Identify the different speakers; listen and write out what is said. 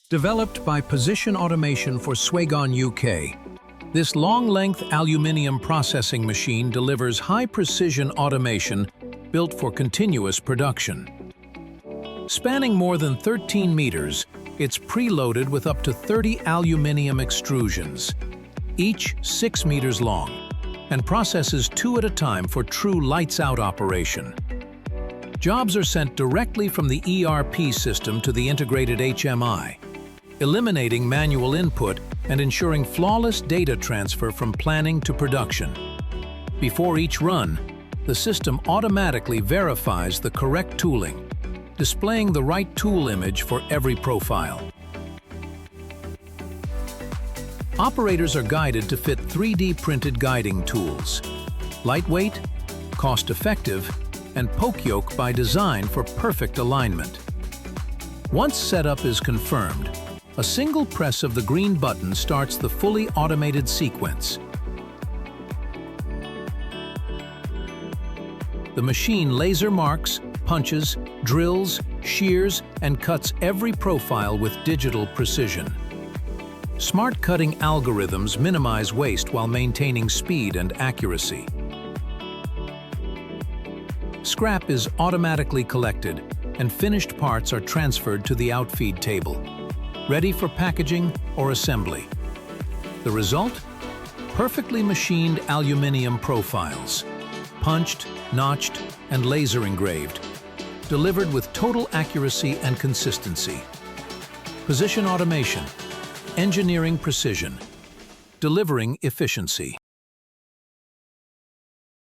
Speaker 1: Developed by Position Automation for Swegon UK, this long-length aluminium processing machine delivers high-precision automation built for continuous production. Spanning more than 13 meters, it's preloaded with up to 30 aluminium extrusions, each 6 meters long, and processes 2 at a time for true lights-out operation. Jobs are sent directly from the ERP system to the integrated HMI, eliminating manual input and ensuring flawless data transfer from planning to production. Before each run, the system automatically verifies the correct tooling, displaying the right tool image for every profile. Operators are guided to fit 3D printed guiding tools. Lightweight, cost-effective, and Poke-yoke by design for perfect alignment. Once setup is confirmed, a single press of the green button starts the fully automated sequence. The machine laser marks, punches, drills, shears, and cuts every profile with digital precision. Smart cutting algorithms minimize waste while maintaining speed and accuracy. Scrap is automatically collected, and finished parts are transferred to the outfeed table, ready for packaging or assembly. The result? Perfectly machined aluminium profiles, punched, notched, and laser engraved, delivered with total accuracy and consistency. Position Automation, engineering precision, delivering efficiency.